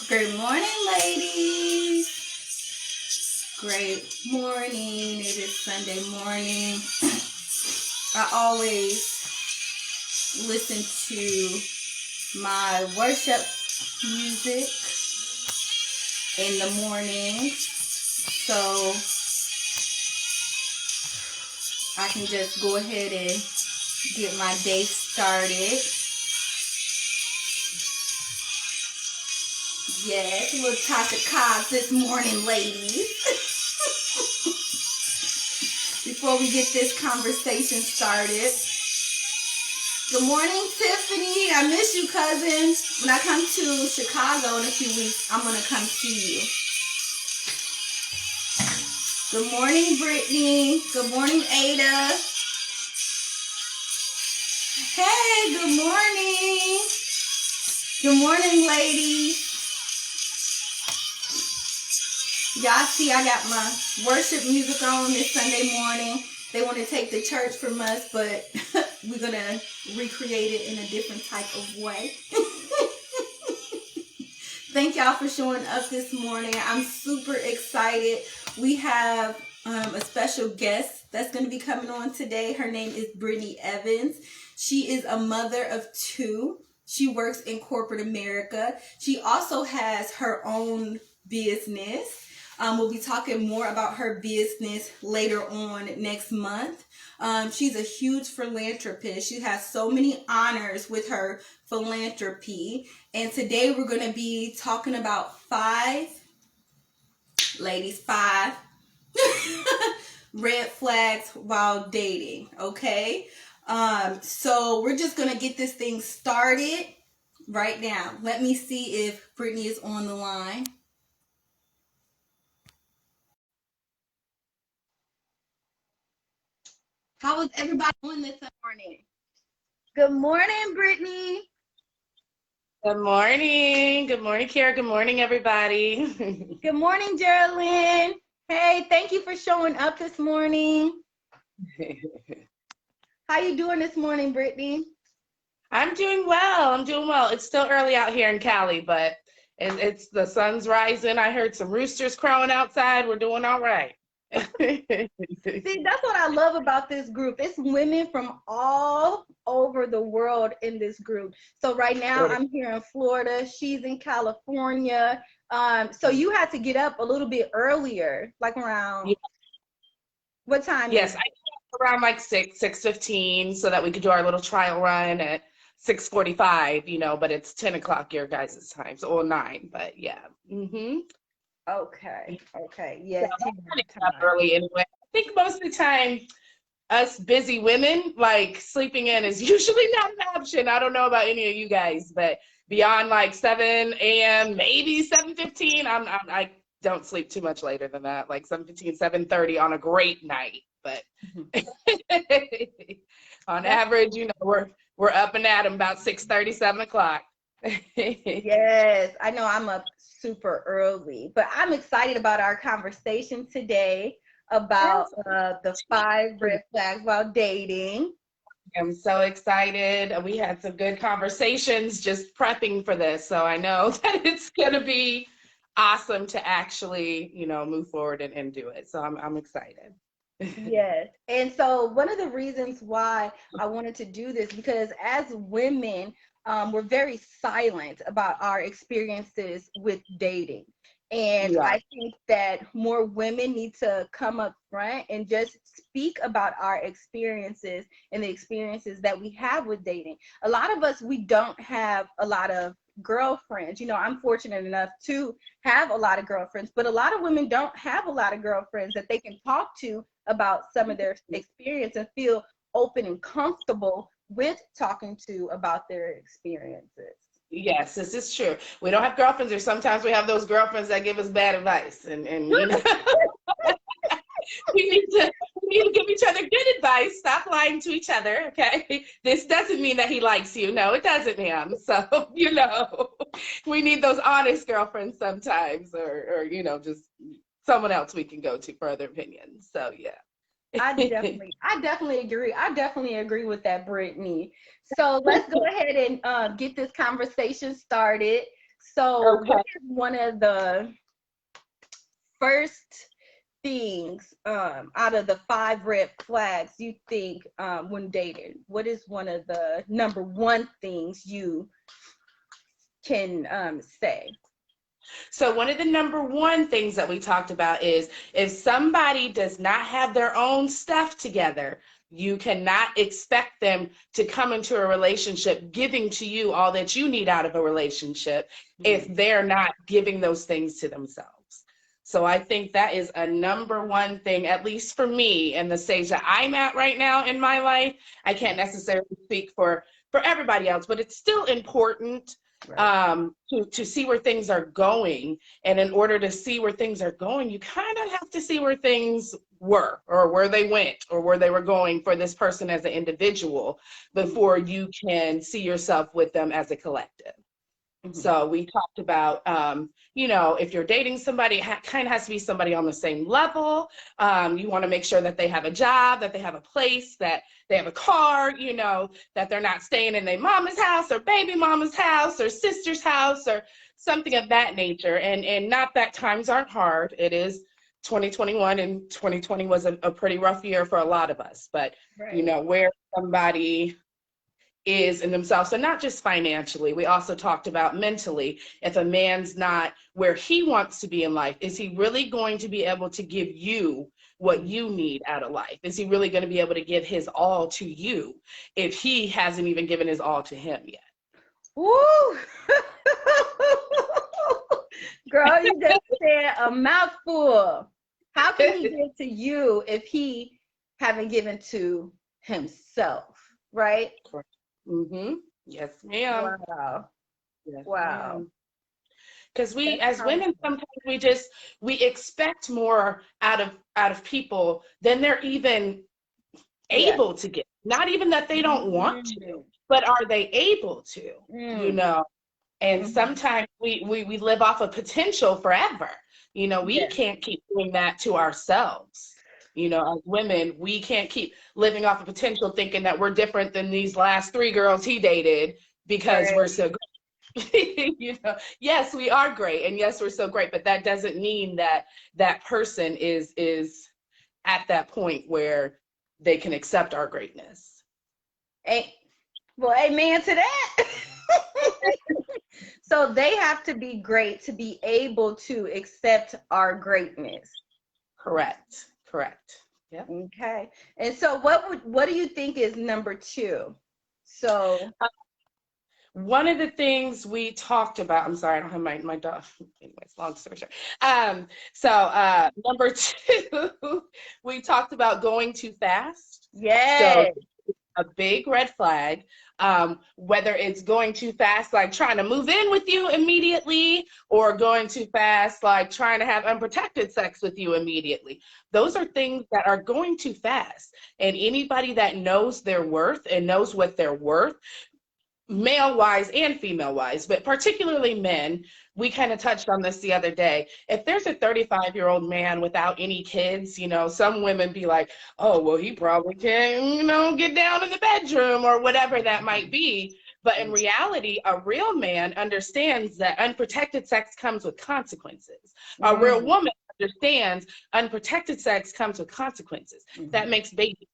Good morning, ladies. Great morning. It is Sunday morning. I always listen to my worship music in the morning so I can just go ahead and get my day started. Yes, a little Tasha Cobbs this morning, ladies. Before we get this conversation started. Good morning, Tiffany. I miss you, cousin. When I come to Chicago in a few weeks, I'm going to come see you. Good morning, Brittany. Good morning, Ada. Hey, good morning. Good morning, ladies. Y'all see I got my worship music on this Sunday morning. They want to take the church from us, but we're going to recreate it in a different type of way. Thank y'all for showing up this morning. I'm super excited. We have a special guest that's going to be coming on today. Her name is Brittani Evans. She is a mother of two. She works in corporate America. She also has her own business. We'll be talking more about her business later on next month. She's a huge philanthropist. She has so many honors with her philanthropy. And today we're going to be talking about five red flags while dating. Okay. So we're just going to get this thing started right now. Let me see if Brittani is on the line. How is everybody doing this morning? Good morning, Brittani. Good morning. Good morning, Kara. Good morning, everybody. Good morning, Geraldine. Hey, thank you for showing up this morning. How you doing this morning, Brittani? I'm doing well. It's still early out here in Cali, but it's the sun's rising. I heard some roosters crowing outside. We're doing all right. See, that's what I love about this group. It's women from all over the world in this group. So right now I'm here in Florida. She's in California. So you had to get up a little bit earlier, like around what time? Yes, I get up around like 6:15 so that we could do our little trial run at 6:45, but it's 10 o'clock your guys' time, so 9, but yeah. Okay. Yes, so up early anyway. I think most of the time, us busy women, like sleeping in is usually not an option. I don't know about any of you guys, but beyond like 7 a.m., maybe 7:15, I don't sleep too much later than that, like 7:15, 7:30 on a great night. But on average, we're up and at them about 6:30, 7 o'clock. Yes, I know I'm up super early, but I'm excited about our conversation today about the 5 red flags while dating. I'm so excited. We had some good conversations just prepping for this, so I know that it's gonna be awesome to actually, move forward and do it. So I'm excited. Yes. And so one of the reasons why I wanted to do this, because as women, we're very silent about our experiences with dating. And I think that more women need to come up front and just speak about our experiences and the experiences that we have with dating. A lot of us, we don't have a lot of girlfriends. I'm fortunate enough to have a lot of girlfriends, but a lot of women don't have a lot of girlfriends that they can talk to about some of their experience and feel open and comfortable with talking to about their experiences. Yes, this is true. We don't have girlfriends, or sometimes we have those girlfriends that give us bad advice, and we need to give each other good advice. Stop lying to each other, okay? This doesn't mean that he likes you. No, it doesn't, ma'am. So, we need those honest girlfriends sometimes, or just someone else we can go to for other opinions. So, yeah. I definitely agree. I definitely agree with that, Brittani. So let's go ahead and get this conversation started. So, what Okay. is one of the first things out of the 5 red flags you think when dating? What is one of the number one things you can say? So one of the number one things that we talked about is if somebody does not have their own stuff together, you cannot expect them to come into a relationship giving to you all that you need out of a relationship if they're not giving those things to themselves. So I think that is a number one thing, at least for me and the stage that I'm at right now in my life. I can't necessarily speak for everybody else, but it's still important Right. to see where things are going. And in order to see where things are going, you kind of have to see where things were or where they went or where they were going for this person as an individual before you can see yourself with them as a collective. Mm-hmm. So we talked about, if you're dating somebody, it kind of has to be somebody on the same level. You want to make sure that they have a job, that they have a place, that they have a car, that they're not staying in their mama's house or baby mama's house or sister's house or something of that nature. And not that times aren't hard. It is 2021, and 2020 was a pretty rough year for a lot of us. But, Right. where somebody is in themselves. So not just financially, we also talked about mentally. If a man's not where he wants to be in life, is he really going to be able to give you what you need out of life? Is he really going to be able to give his all to you if he hasn't even given his all to him yet? Woo! Girl, you just said a mouthful. How can he give to you if he haven't given to himself? Right? Mm-hmm. Yes, ma'am. Wow. Yes, Wow. ma'am. Because we That's as women powerful. sometimes we expect more out of people than they're even Yeah. able to get. Not even that they don't want to, Mm. but are they able to, Mm. And Mhm. sometimes we live off of potential forever. We Yeah. can't keep doing that to ourselves. As women, we can't keep living off of potential thinking that we're different than these last 3 girls he dated because we're Right. so great. Yes, we are great. And yes, we're so great, but that doesn't mean that that person is at that point where they can accept our greatness. Hey, well, amen to that. So they have to be great to be able to accept our greatness. Correct. Correct. Yep. Okay. And so what do you think is number two? So One of the things we talked about, I'm sorry, I don't have my dog. Anyways, long story short. Number two, we talked about going too fast. So yes. a big red flag, whether it's going too fast, like trying to move in with you immediately, or going too fast, like trying to have unprotected sex with you immediately. Those are things that are going too fast. And anybody that knows their worth and knows what they're worth, male wise and female wise, but particularly men, we kind of touched on this the other day. If there's a 35-year-old man without any kids, some women be like, oh, well, he probably can, get down in the bedroom or whatever that might be. But in reality, a real man understands that unprotected sex comes with consequences. A real Mm, woman understands unprotected sex comes with consequences. That mhm. makes babies,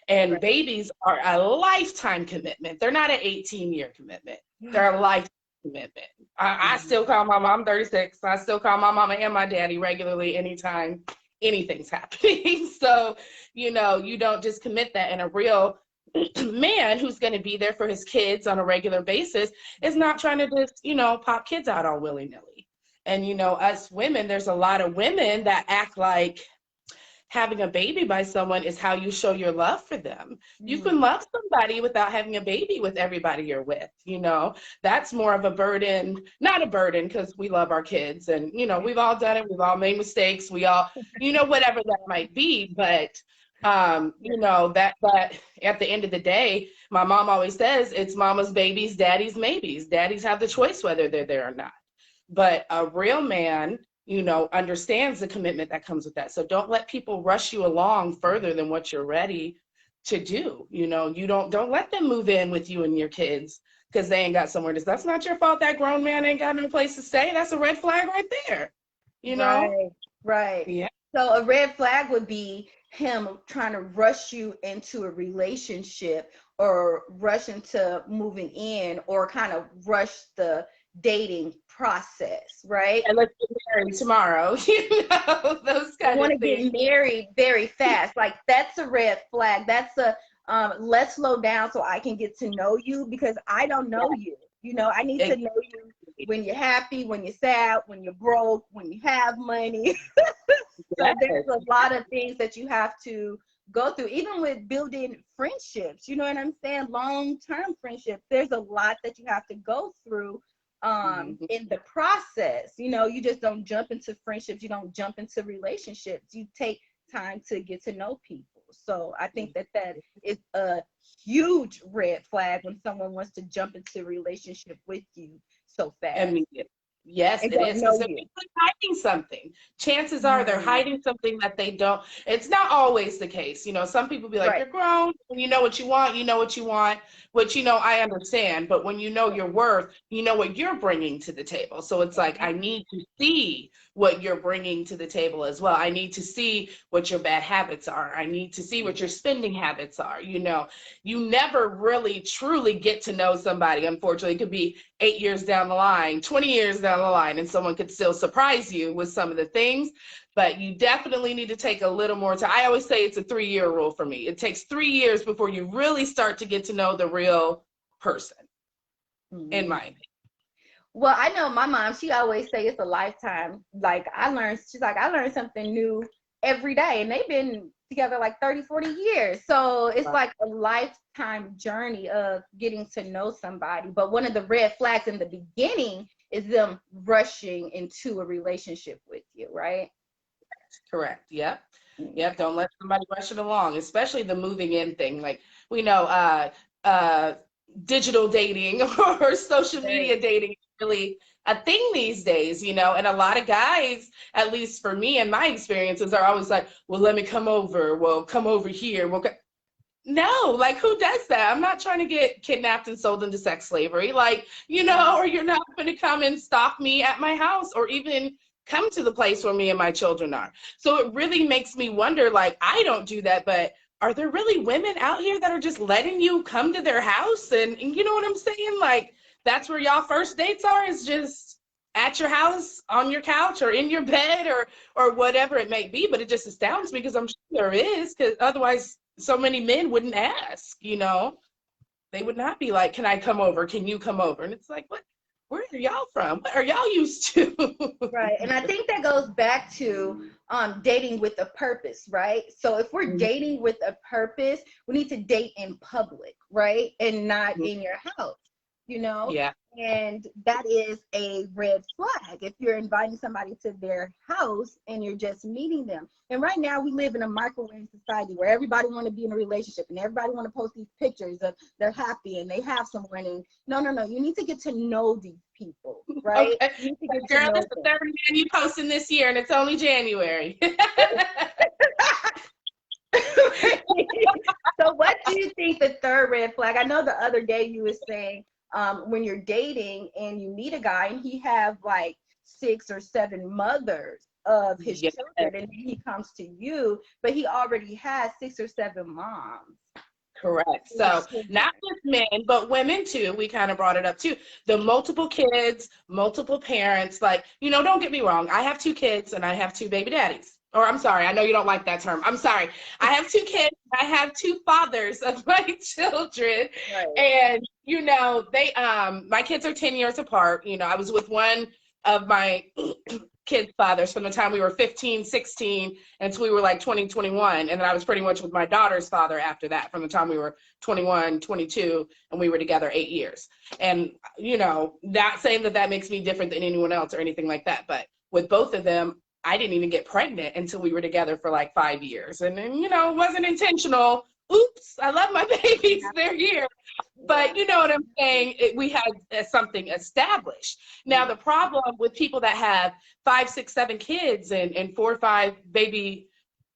and Right. babies are a lifetime commitment. They're not an 18-year commitment. They're a lifetime commitment. I still Mhm. call my mom 36. I still call my mama and my daddy regularly anytime anything's happening. So, you don't just commit that. And a real man who's going to be there for his kids on a regular basis is not trying to just, pop kids out all willy-nilly. And, us women, there's a lot of women that act like having a baby by someone is how you show your love for them. You can Mhm. love somebody without having a baby with everybody you're with, That's more of a burden, not a burden because we love our kids and, we've all done it. We've all made mistakes. We all, whatever that might be. But, that at the end of the day, my mom always says it's mama's babies, daddy's maybes. Daddies have the choice whether they're there or not. But a real man, understands the commitment that comes with that. So don't let people rush you along further than what you're ready to do. You don't let them move in with you and your kids because they ain't got somewhere to. That's not your fault. That grown man ain't got no place to stay. That's a red flag right there. You know? Right, right. Yeah. So a red flag would be him trying to rush you into a relationship or rush into moving in or kind of rush the dating process, right? And let's get married tomorrow. You know, those kind Want of to get things. married very fast. Like that's a red flag. That's a let's slow down so I can get to know you because I don't know you. You know, I need to know you when you're happy, when you're sad, when you're broke, when you have money. So there's a lot of things that you have to go through, even with building friendships. You know what I'm saying? Long-term friendships. There's a lot that you have to go through in the process. You know, you just don't jump into friendships. You don't jump into relationships. You take time to get to know people. So I think that that is a huge red flag when someone wants to jump into a relationship with you so fast Immediate. Yes, and it don't is because know they're you. usually hiding something. Chances are they're hiding something that they don't. It's not always the case. You know, some people be like, Right. you're grown, and you know what you want, you know what you want, which, you know, I understand. But when you know your worth, you know what you're bringing to the table. So it's like, I need to see what you're bringing to the table as well. I need to see what your bad habits are. I need to see what your spending habits are. You know, you never really truly get to know somebody. Unfortunately, it could be 8 years down the line, 20 years down the line, and someone could still surprise you with some of the things. But you definitely need to take a little more time. I always say it's a 3-year rule for me. It takes 3 years before you really start to get to know the real person, in my opinion. Well, I know my mom, she always say it's a lifetime. Like she's like, I learned something new every day. And they've been together like 30, 40 years. So it's like a lifetime journey of getting to know somebody. But one of the red flags in the beginning is them rushing into a relationship with you, right? Correct. Yep. Yep. Don't let somebody rush it along, especially the moving in thing. Like we know uh digital dating or social Right. media dating is really a thing these days, you know, and a lot of guys, at least for me and my experiences, are always like, well, let me come over. Well, come over here. No, like who does that? I'm not trying to get kidnapped and sold into sex slavery. Like, you know, or you're not going to come and stalk me at my house or even come to the place where me and my children are. So it really makes me wonder, like, I don't do that, but are there really women out here that are just letting you come to their house? And you know what I'm saying? Like, that's where y'all first dates are, is just at your house, on your couch, or in your bed, or whatever it may be. But it just astounds me because I'm sure there is, because otherwise so many men wouldn't ask, you know, they would not be like, can I come over? Can you come over? And it's like, what, where are y'all from? What are y'all used to? Right. And I think that goes back to dating with a purpose, right? So if we're dating with a purpose, we need to date in public, right? And not in your house, you know? Yeah. And that is a red flag if you're inviting somebody to their house and you're just meeting them. And right now we live in a microwave society where everybody want to be in a relationship and everybody want to post these pictures of they're happy and they have someone. And no, you need to get to know these people, right? Okay. You need to get to Girl, know this is the them. third man you posting this year, and it's only January. So what do you think the third red flag? I know the other day you were saying when you're dating and you meet a guy and he have like 6 or 7 mothers of his Yeah. children and he comes to you, but he already has 6 or 7 moms. Correct. So not just men, but women too. We kind of brought it up too. The multiple kids, multiple parents. Like, you know, don't get me wrong. I have 2 kids and I have 2 baby daddies. Or I'm sorry, I know you don't like that term. I'm sorry. I have 2 kids. I have 2 fathers of my children. Right. And, you know, they my kids are 10 years apart. You know, I was with one of my kids' fathers from the time we were 15, 16 until we were like 20, 21. And then I was pretty much with my daughter's father after that, from the time we were 21, 22, and we were together 8 years. And, you know, not saying that that makes me different than anyone else or anything like that, but with both of them, I didn't even get pregnant until we were together for like 5 years. And then, you know, it wasn't intentional. Oops, I love my babies, they're here. But you know what I'm saying? We had something established. Now, the problem with people that have 5, 6, 7 kids and 4 or 5 baby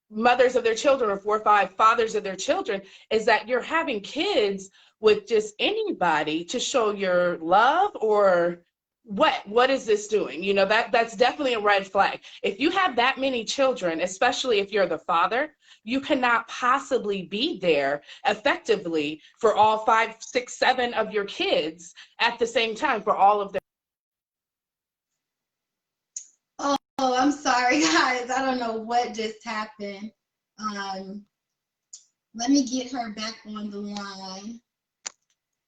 mothers of their children or 4 or 5 fathers of their children is that you're having kids with just anybody to show your love, or what is this doing? You know, that's definitely a red flag. If you have that many children, especially if you're the father, you cannot possibly be there effectively for all 5, 6, 7 of your kids at the same time, for all of their. Oh, I'm sorry, guys. I don't know what just happened. Let me get her back on the line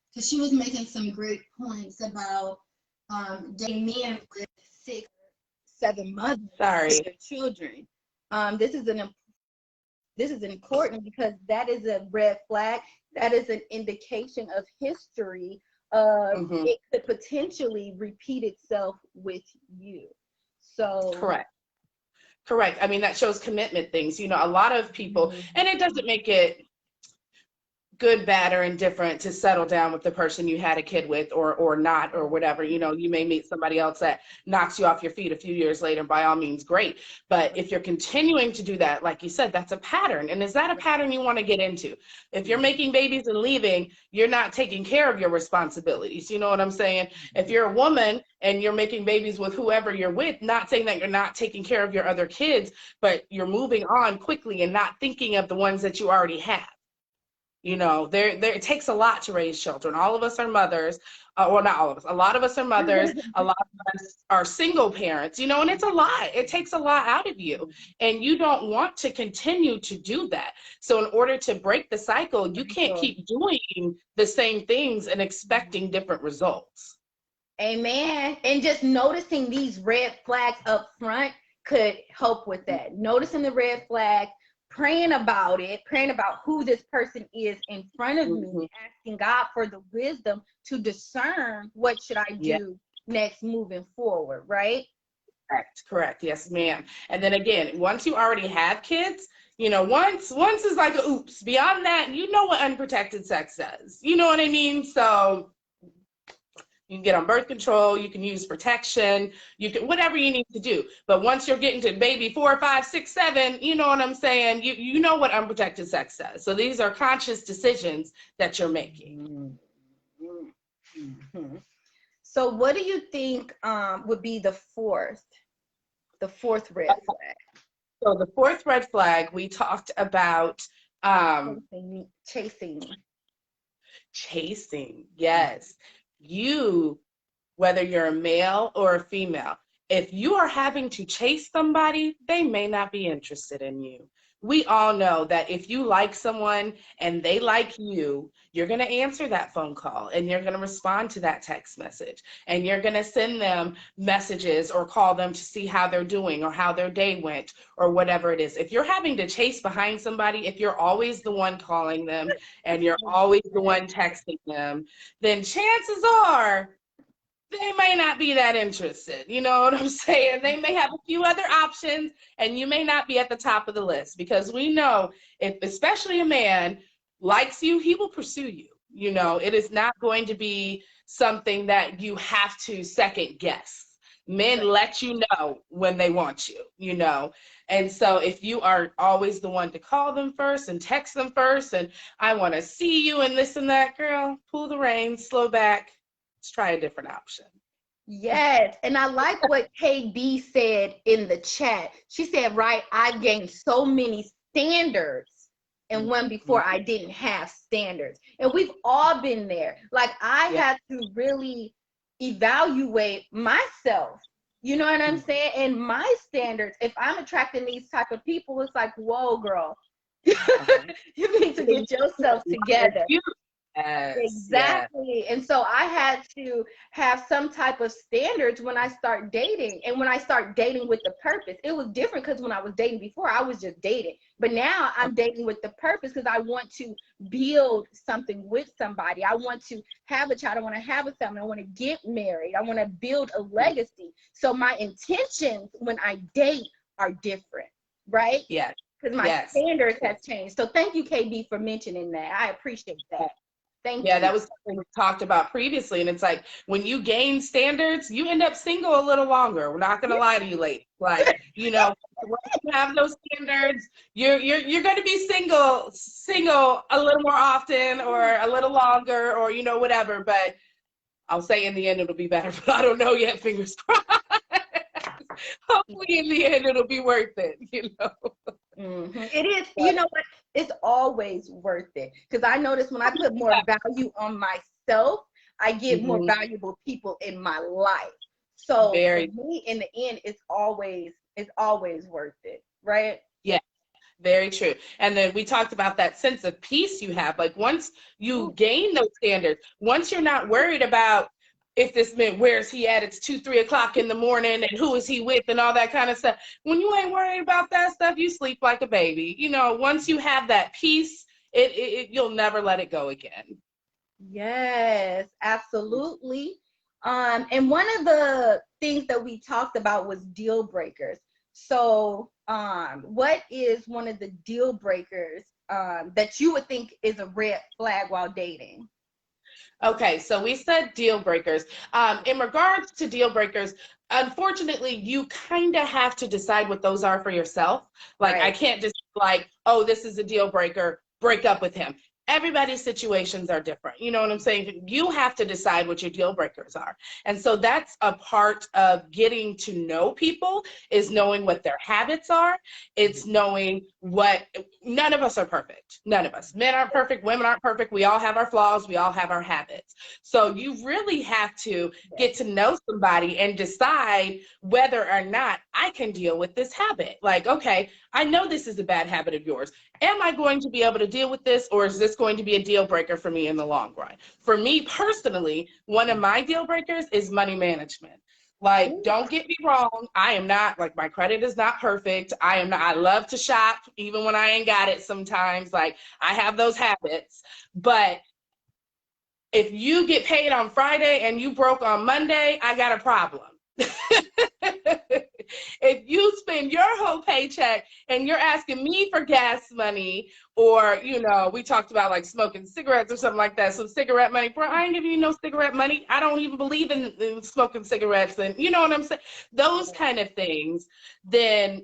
because she was making some great points about dating men with 6, 7 mothers Sorry. with their children. This is important because that is a red flag. That is an indication of history of it could potentially repeat itself with you. So Correct. I mean, that shows commitment things. You know, a lot of people, and it doesn't make it good, bad, or indifferent to settle down with the person you had a kid with, or not, or whatever. You know, you may meet somebody else that knocks you off your feet a few years later, by all means, great. But if you're continuing to do that, like you said, that's a pattern. And is that a pattern you want to get into? If you're making babies and leaving, you're not taking care of your responsibilities. You know what I'm saying? If you're a woman and you're making babies with whoever you're with, not saying that you're not taking care of your other kids, but you're moving on quickly and not thinking of the ones that you already have. You know, it takes a lot to raise children. All of us are mothers, well, not all of us. A lot of us are mothers. A lot of us are single parents, you know, and it's a lot. It takes a lot out of you, and you don't want to continue to do that. So in order to break the cycle, you can't keep doing the same things and expecting different results. Amen. And just noticing these red flags up front could help with that. Noticing the red flag, praying about it, praying about who this person is in front of me, asking God for the wisdom to discern what should I do next moving forward, right? Correct. Yes, ma'am. And then again, once you already have kids, you know, once is like a oops. Beyond that, you know what unprotected sex does. You know what I mean? So you can get on birth control, you can use protection, you can whatever you need to do. But once you're getting to baby 4, 5, 6, 7, you know what I'm saying? You know what unprotected sex does. So these are conscious decisions that you're making. So what do you think would be the fourth red flag? So the fourth red flag, we talked about chasing. Yes. You, whether you're a male or a female, if you are having to chase somebody, they may not be interested in you. We all know that if you like someone and they like you, you're going to answer that phone call and you're going to respond to that text message and you're going to send them messages or call them to see how they're doing or how their day went or whatever it is. If you're having to chase behind somebody, if you're always the one calling them and you're always the one texting them, then chances are they may not be that interested. You know what I'm saying? They may have a few other options and you may not be at the top of the list, because we know if especially a man likes you, he will pursue you. You know, it is not going to be something that you have to second guess. Men let you know when they want you, you know. And so if you are always the one to call them first and text them first and I want to see you and this and that, girl, pull the reins, slow back. Let's try a different option. Yes. And I like what KB said in the chat. She said, right, I've gained so many standards and when before I didn't have standards. And we've all been there. Like I had to really evaluate myself. You know what I'm saying? And my standards, if I'm attracting these type of people, it's like, whoa, girl, you need to get yourself together. Yes, exactly. Yes. And so I had to have some type of standards when I start dating. And when I start dating with the purpose, it was different because when I was dating before, I was just dating. But now I'm dating with the purpose because I want to build something with somebody. I want to have a child. I want to have a family. I want to get married. I want to build a legacy. So my intentions when I date are different, right? Yeah. Because my standards have changed. So thank you, KB, for mentioning that. I appreciate that. Thank Yeah, you. that was something we talked about previously. And it's like when you gain standards, you end up single a little longer. We're not gonna lie to you, ladies. Like, you know, once you have those standards, you're gonna be single a little more often or a little longer or you know, whatever. But I'll say in the end it'll be better, but I don't know yet, fingers crossed. Hopefully in the end it'll be worth it, you know. It is, you know what? It's always worth it. Because I notice when I put more value on myself, I get more valuable people in my life. So for Very, me, in the end, it's always worth it, right? yeah, very true. And then we talked about that sense of peace you have. Like once you gain those standards, once you're not worried about if this man, where's he at? It's 2, 3 o'clock in the morning and who is he with and all that kind of stuff. When you ain't worried about that stuff, you sleep like a baby. You know, once you have that peace, you'll never let it go again. Yes, absolutely. And one of the things that we talked about was deal breakers. So, what is one of the deal breakers that you would think is a red flag while dating? Okay, so we said deal breakers. In regards to deal breakers, unfortunately, you kind of have to decide what those are for yourself. Like, I Right. can't just like, oh, this is a deal breaker, break up with him. Everybody's situations are different. You know what I'm saying? You have to decide what your deal breakers are. And so that's a part of getting to know people is knowing what their habits are. It's knowing what none of us are perfect. None of us. Men aren't perfect, women aren't perfect. We all have our flaws, we all have our habits. So you really have to get to know somebody and decide whether or not I can deal with this habit. Like, okay, I know this is a bad habit of yours. Am I going to be able to deal with this, or is this going to be a deal breaker for me in the long run? For me personally, one of my deal breakers is money management. Like, don't get me wrong, I am not, like, my credit is not perfect. I love to shop even when I ain't got it sometimes. Like, I have those habits. But if you get paid on Friday and you broke on Monday, I got a problem. If you spend your whole paycheck and you're asking me for gas money, or you know, we talked about like smoking cigarettes or something like that, some cigarette money, bro, I ain't giving you no cigarette money. I don't even believe in smoking cigarettes, and you know what I'm saying, those kind of things. Then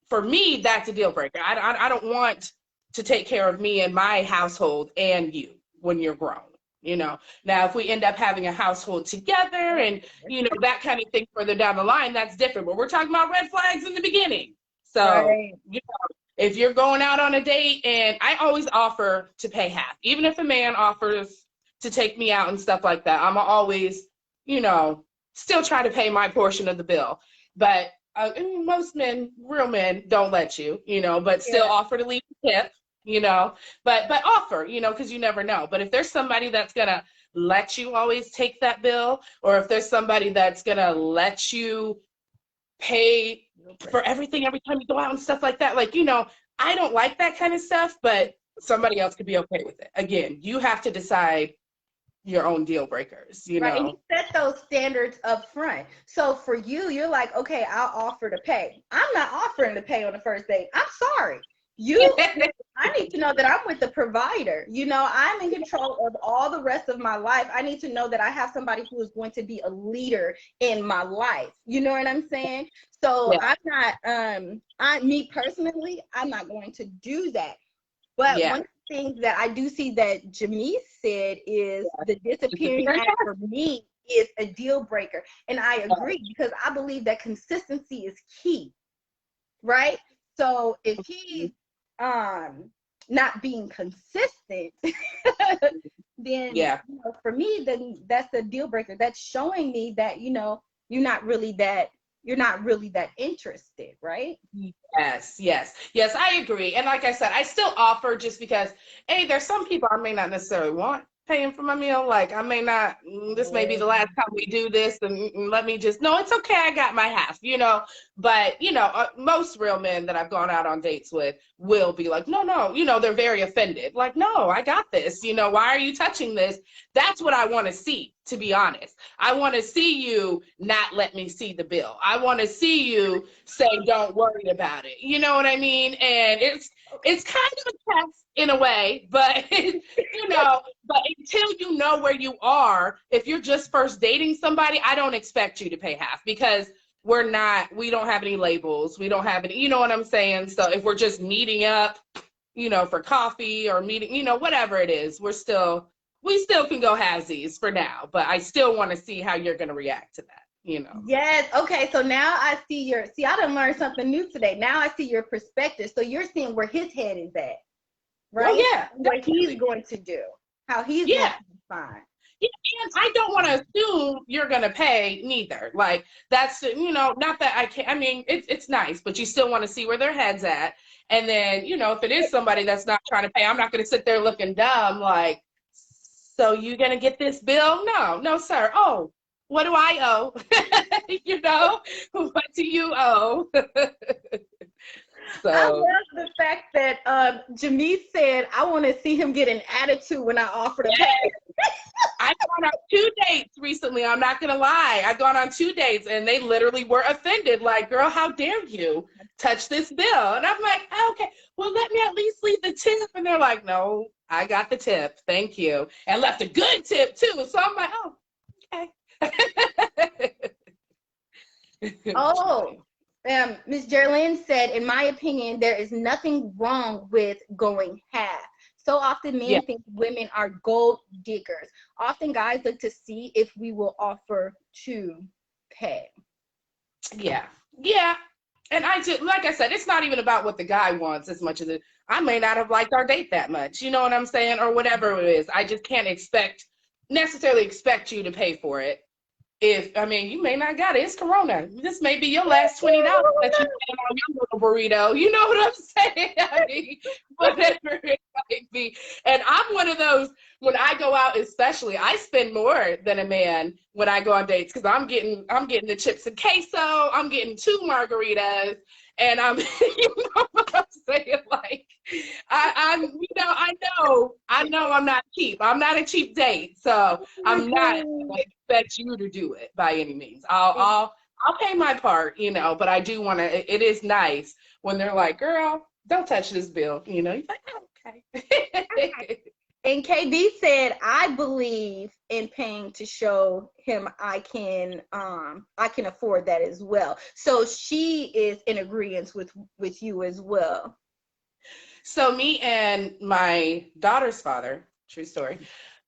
for me, that's a deal breaker. I don't want to take care of me and my household and you when you're grown. You know, now if we end up having a household together and you know that kind of thing further down the line, that's different. But we're talking about red flags in the beginning. So Right. you know, if you're going out on a date, and I always offer to pay half, even if a man offers to take me out and stuff like that, I'm always, you know, still try to pay my portion of the bill. But most men, real men, don't let you, you know, but still Yeah. offer to leave a tip, you know, but offer, you know, because you never know. But if there's somebody that's gonna let you always take that bill, or if there's somebody that's gonna let you pay for everything every time you go out and stuff like that, like, you know, I don't like that kind of stuff, but somebody else could be okay with it. Again, you have to decide your own deal breakers, you Right. And you know. set those standards up front. So for you, you're like, okay, I'll offer to pay. I'm not offering to pay on the first date. I'm sorry. I need to know that I'm with the provider. You know, I'm in control of all the rest of my life. I need to know that I have somebody who is going to be a leader in my life. You know what I'm saying? So Yeah, I'm not, me personally, I'm not going to do that. But yeah, one of the things that I do see that Jamise said is the disappearing act for me is a deal breaker. And I agree because I believe that consistency is key, right? So if he's not being consistent, then yeah. you know, for me, then that's a deal breaker. That's showing me that you know you're not really that interested, right? Yes, yes, yes, I agree. And like I said, I still offer just because, hey, there's some people I may not necessarily want paying for my meal. Like I may not, this may be the last time we do this, and let me just, no, it's okay, I got my half, you know. But, you know, most real men that I've gone out on dates with will be like, no, no, you know, they're very offended. Like, no, I got this. You know, why are you touching this? That's what I want to see. to be honest. I want to see you not let me see the bill. I want to see you say, don't worry about it. You know what I mean? And it's kind of a test in a way, but but until you know where you are, if you're just first dating somebody, I don't expect you to pay half because we don't have any labels. We don't have any, you know what I'm saying? So if we're just meeting up, for coffee or meeting, whatever it is, we still can go halvesies for now, but I still want to see how you're going to react to that. Yes. Okay. So now I see I done learned something new today. Now I see your perspective. So you're seeing where his head is at, right? Oh, yeah. What he's going to do, how he's going to respond. Yeah, and I don't want to assume you're going to pay neither. Like, that's, not that I can't, I mean, it's nice, but you still want to see where their head's at. And then, if it is somebody that's not trying to pay, I'm not going to sit there looking dumb like, so you going to get this bill? No, sir. Oh, what do I owe? What do you owe? So I love the fact that Jamise said, I want to see him get an attitude when I offer to pay. I've gone on 2 dates recently. I'm not going to lie. I've gone on 2 dates and they literally were offended. Like, girl, how dare you touch this bill? And I'm like, okay, well, let me at least leave the tip. And they're like, no, I got the tip. Thank you. And left a good tip too. So I'm like, oh, okay. Oh, Ms. Gerlynn said, in my opinion, there is nothing wrong with going half. So often men think women are gold diggers. Often guys look to see if we will offer to pay. Yeah. And I just, like I said, it's not even about what the guy wants as much as I may not have liked our date that much. You know what I'm saying? Or whatever it is. I just can't necessarily expect you to pay for it. You may not got it. It's Corona. This may be your last $20 that you spend on your little burrito. You know what I'm saying? Whatever it might be. And I'm one of those, when I go out especially, I spend more than a man when I go on dates because I'm getting the chips and queso, I'm getting 2 margaritas, and I'm, what I'm saying? Like, I know I'm not cheap. I'm not a cheap date, so I'm not expect you to do it by any means. I'll pay my part, but I do want to. It is nice when they're like, "Girl, don't touch this bill." You're like, oh, okay. And KB said, "I believe in paying to show him I can afford that as well." So she is in agreement with you as well. So me and my daughter's father, true story,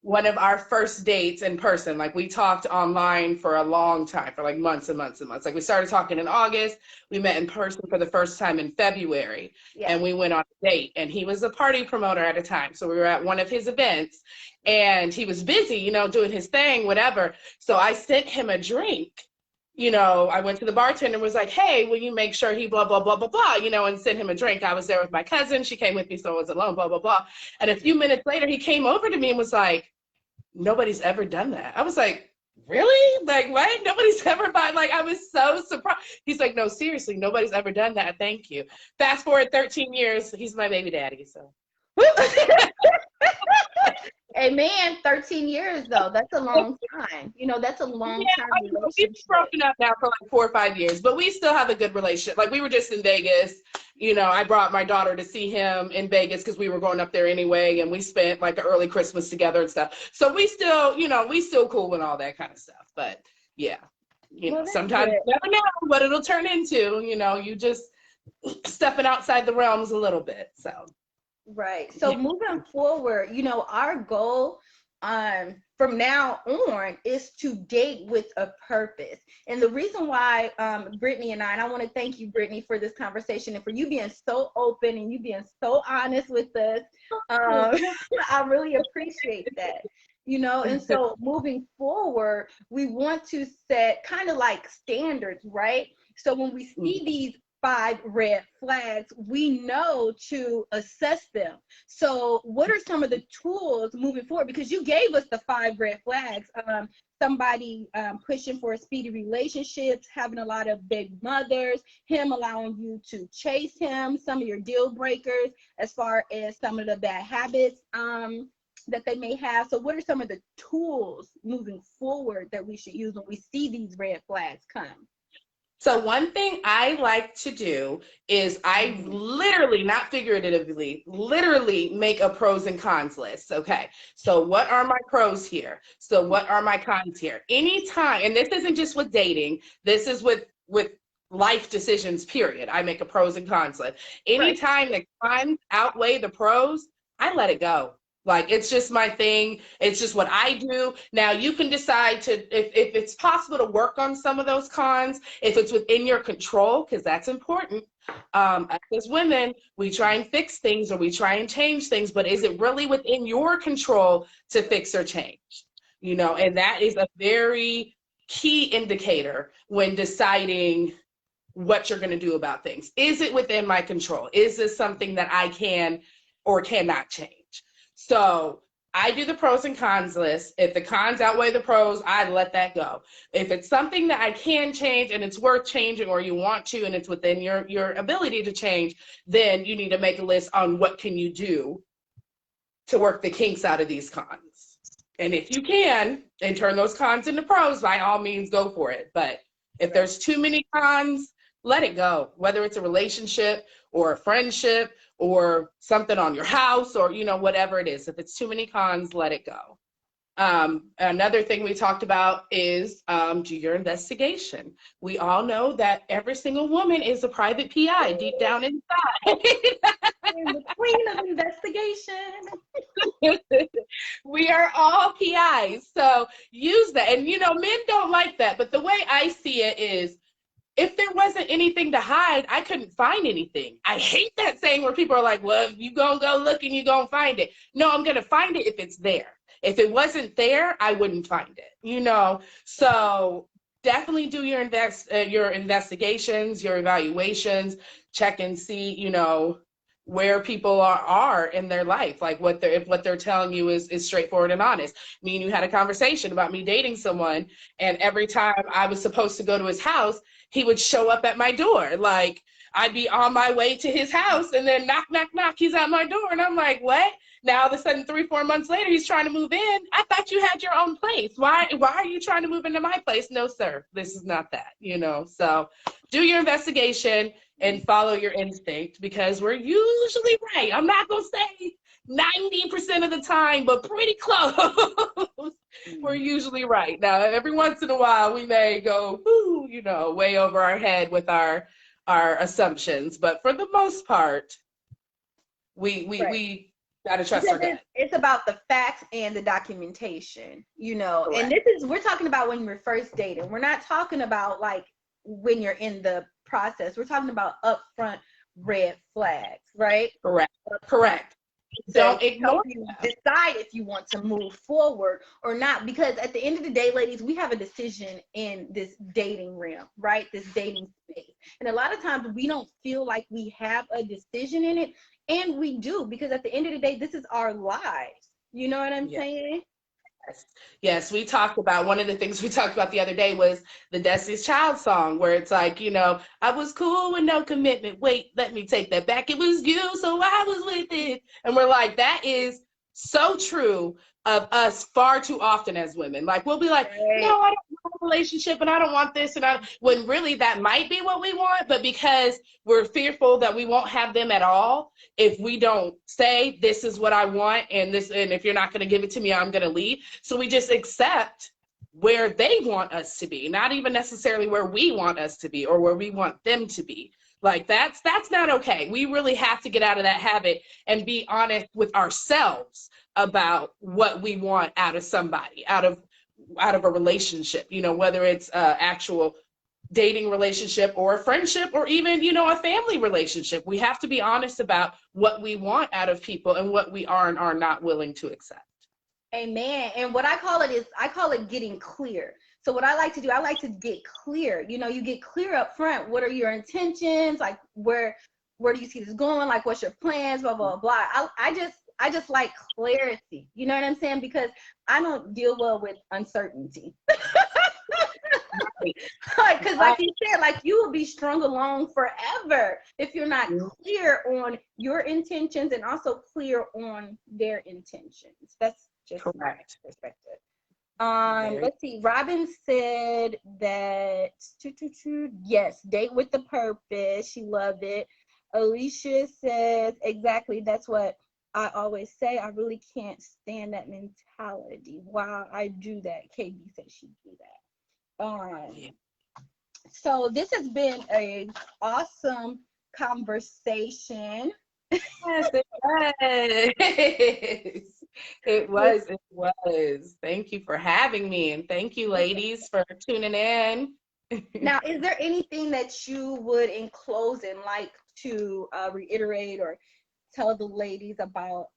one of our first dates in person, like we talked online for a long time, for like months and months and months. Like we started talking in August, we met in person for the first time in February, and we went on a date, and he was a party promoter at a time. So we were at one of his events and he was busy, doing his thing, whatever. So I sent him a drink. I went to the bartender and was like, hey, will you make sure he blah, blah, blah, blah, blah, and send him a drink. I was there with my cousin. She came with me, so I was alone, blah, blah, blah. And a few minutes later, he came over to me and was like, nobody's ever done that. I was like, really? Like, what? Nobody's ever bought, like, I was so surprised. He's like, no, seriously, nobody's ever done that. Thank you. Fast forward 13 years, he's my baby daddy, so. Hey man, 13 years though, that's a long time. That's a long time relationship. We've broken up now for like 4 or 5 years, but we still have a good relationship. Like we were just in Vegas. I brought my daughter to see him in Vegas because we were going up there anyway, and we spent like an early Christmas together and stuff. So we still, we still cool and all that kind of stuff. But yeah, sometimes you never know what it'll turn into. You just stepping outside the realms a little bit. So. Right. So moving forward, our goal from now on is to date with a purpose. And the reason why Brittany and I want to thank you, Brittany, for this conversation and for you being so open and you being so honest with us. I really appreciate that. And so moving forward, we want to set kind of like standards, right? So when we see these 5 red flags, we know to assess them. So what are some of the tools moving forward? Because you gave us the 5 red flags. Somebody pushing for a speedy relationships, having a lot of big mothers, him allowing you to chase him, some of your deal breakers as far as some of the bad habits. that they may have. So what are some of the tools moving forward that we should use when we see these red flags come? So one thing I like to do is I literally, not figuratively, literally make a pros and cons list. Okay. So what are my pros here? So what are my cons here? Anytime, and this isn't just with dating, this is with life decisions, period. I make a pros and cons list. Anytime the cons outweigh the pros, I let it go. Like, it's just my thing. It's just what I do. Now you can decide to, if it's possible to work on some of those cons, if it's within your control, because that's important. As women, we try and fix things or we try and change things, but is it really within your control to fix or change? You know, and that is a very key indicator when deciding what you're going to do about things. Is it within my control? Is this something that I can or cannot change? So I do the pros and cons list. If the cons outweigh the pros, I let that go. If it's something that I can change and it's worth changing, or you want to and it's within your ability to change, then you need to make a list on what can you do to work the kinks out of these cons. And if you can, and turn those cons into pros, by all means, go for it. But if there's too many cons, let it go, whether it's a relationship or a friendship or something on your house or, you know, whatever it is. If it's too many cons, let it go. Another thing we talked about is do your investigation. We all know that every single woman is a private PI deep down inside. I'm the queen of investigation. We are all PIs, so use that. And, you know, men don't like that, but the way I see it is, if there wasn't anything to hide, I couldn't find anything. I hate that saying where people are like, well, if you gonna go looking, you gonna find it. No, I'm gonna find it if it's there. If it wasn't there, I wouldn't find it, you know? So definitely do your investigations, your evaluations, check and see, you know, where people are in their life, like if what they're telling you is straightforward and honest. Me and you had a conversation about me dating someone, and every time I was supposed to go to his house, he would show up at my door. Like, I'd be on my way to his house and then knock, knock, knock, he's at my door. And I'm like, what? Now all of a sudden, 3-4 months later, he's trying to move in. I thought you had your own place. Why are you trying to move into my place? No, sir, this is not that, you know? So do your investigation and follow your instinct, because we're usually right. I'm not gonna say 90% of the time, but pretty close. We're usually right. Now, every once in a while, we may go, you know, way over our head with our assumptions, but for the most part, we gotta trust our gut. It's about the facts and the documentation, you know. Correct. And we're talking about when we're first dating. We're not talking about like when you're in the process. We're talking about upfront red flags, right? Correct. Don't ignore you decide if you want to move forward or not, because at the end of the day, ladies, we have a decision in this dating realm, right? This dating space. And a lot of times we don't feel like we have a decision in it, and we do, because at the end of the day, this is our lives. You know what I'm saying? Yes, we talked about, one of the things we talked about the other day was the Destiny's Child song, where it's like, you know, I was cool with no commitment. Wait, let me take that back. It was you, so I was with it. And we're like, that is so true of us far too often as women. Like, we'll be like, no, I don't want a relationship and I don't want this. And when really that might be what we want, but because we're fearful that we won't have them at all, if we don't say, this is what I want, and if you're not going to give it to me, I'm going to leave. So we just accept where they want us to be, not even necessarily where we want us to be or where we want them to be. Like, that's not okay. We really have to get out of that habit and be honest with ourselves about what we want out of somebody, out of a relationship, you know, whether it's actual dating relationship or a friendship or even, you know, a family relationship. We have to be honest about what we want out of people and what we are and are not willing to accept. Amen. And what I call it getting clear. So what I like to do, I like to get clear. You know, you get clear up front. What are your intentions? Like, where do you see this going? Like, what's your plans? Blah, blah, blah. I just like clarity. You know what I'm saying? Because I don't deal well with uncertainty. Like, because like you said, like you will be strung along forever if you're not clear on your intentions and also clear on their intentions. That's just my perspective. Let's see. Robin said that yes, date with the purpose. She loved it. Alicia says exactly. That's what I always say. I really can't stand that mentality. Wow, I do that. KB said she do that. So this has been a awesome conversation. Yes, it was. It was. It was. Thank you for having me, and thank you, ladies, for tuning in. Now, is there anything that you would, in closing, like to reiterate or tell the ladies about,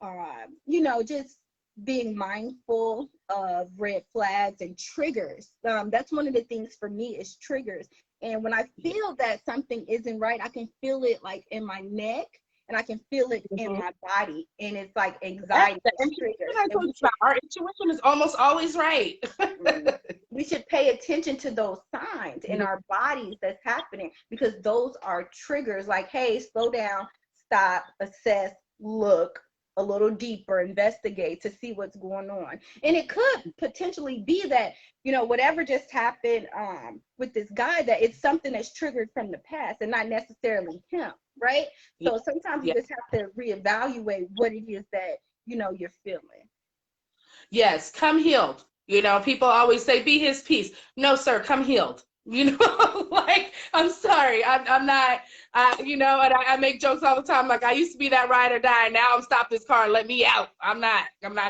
just being mindful of red flags and triggers? That's one of the things for me is triggers. And when I feel that something isn't right, I can feel it like in my neck and I can feel it in my body. And it's like anxiety. Our intuition is almost always right. We should pay attention to those signs in our bodies that's happening, because those are triggers like, hey, slow down, stop, assess, look a little deeper, investigate to see what's going on. And it could potentially be that, whatever just happened with this guy, that it's something that's triggered from the past and not necessarily him, right? So sometimes you just have to reevaluate what it is that, you're feeling. Yes, come healed. People always say, be his peace. No, sir, come healed. Like, I'm sorry, I'm not, and I make jokes all the time. Like, I used to be that ride or die. Now I'm stop this car and let me out. I'm not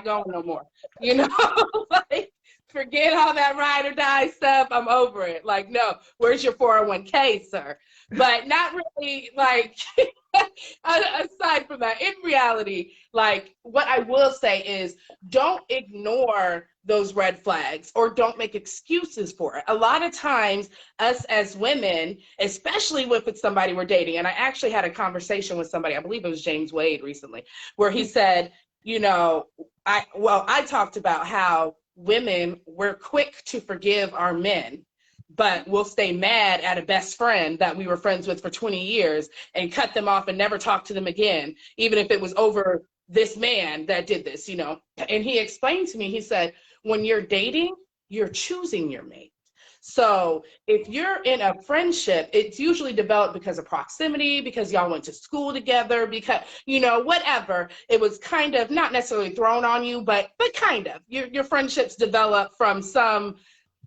going no more. Like, forget all that ride or die stuff. I'm over it. Like, no, where's your 401k, sir? But not really, like, aside from that, in reality, like, what I will say is don't ignore those red flags or don't make excuses for it. A lot of times, us as women, especially if it's somebody we're dating, and I actually had a conversation with somebody, I believe it was James Wade recently, where he said, I talked about how women, we're quick to forgive our men, but we'll stay mad at a best friend that we were friends with for 20 years and cut them off and never talk to them again, even if it was over this man that did this, And he explained to me, he said, when you're dating, you're choosing your mate. So if you're in a friendship, it's usually developed because of proximity, because y'all went to school together, because, whatever. It was kind of not necessarily thrown on you, but kind of. Your friendships develop from some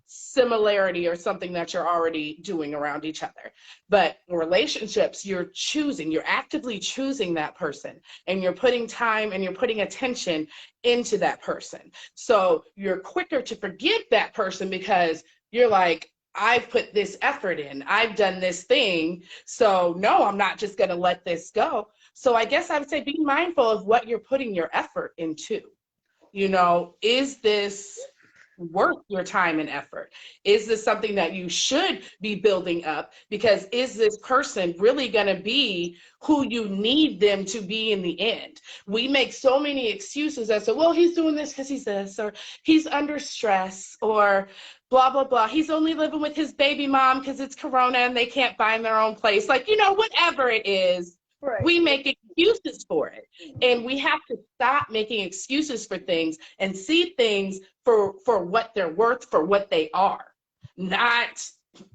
similarity or something that you're already doing around each other. But relationships, you're actively choosing that person, and you're putting time and you're putting attention into that person. So you're quicker to forgive that person because you're like, I've put this effort in, I've done this thing, so no, I'm not just going to let this go. So I guess I would say be mindful of what you're putting your effort into. Is this worth your time and effort? Is this something that you should be building up? Because is this person really going to be who you need them to be in the end? We make so many excuses as to, well, he's doing this because he's this, or he's under stress, or blah, blah, blah. He's only living with his baby mom because it's Corona and they can't find their own place. Like, whatever it is. Right. We make excuses for it, and we have to stop making excuses for things and see things for what they're worth, for what they are. Not,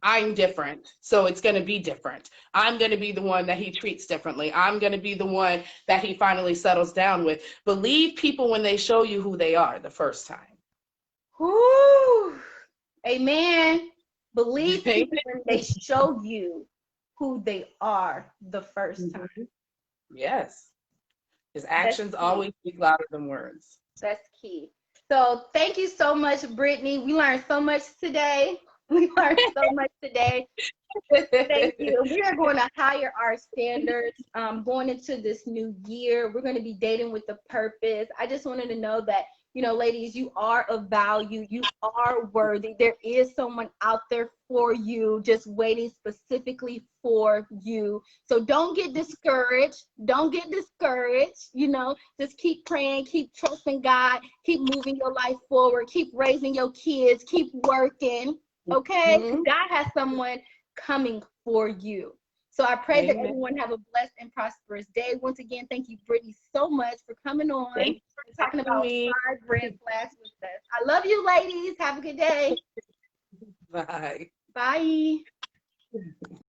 I'm different, so it's going to be different. I'm going to be the one that he treats differently. I'm going to be the one that he finally settles down with. Believe people when they show you who they are the first time. Woo! Amen. Believe people when they show you who they are the first time. Yes. His actions always speak louder than words. That's key. So thank you so much, Brittani. We learned so much today. Thank you. We are going to higher our standards going into this new year. We're going to be dating with a purpose. I just wanted to know that, ladies, you are of value. You are worthy. There is someone out there for you, just waiting specifically for you. So don't get discouraged. Just keep praying, keep trusting God, keep moving your life forward, keep raising your kids, keep working. Okay? 'Cause Mhm. God has someone coming for you. So I pray that Amen. everyone have a blessed and prosperous day. Once again, thank you, Brittany, so much for coming on Thank and you for talking having about me. 5 red flags with us. I love you, ladies. Have a good day. Bye. Bye.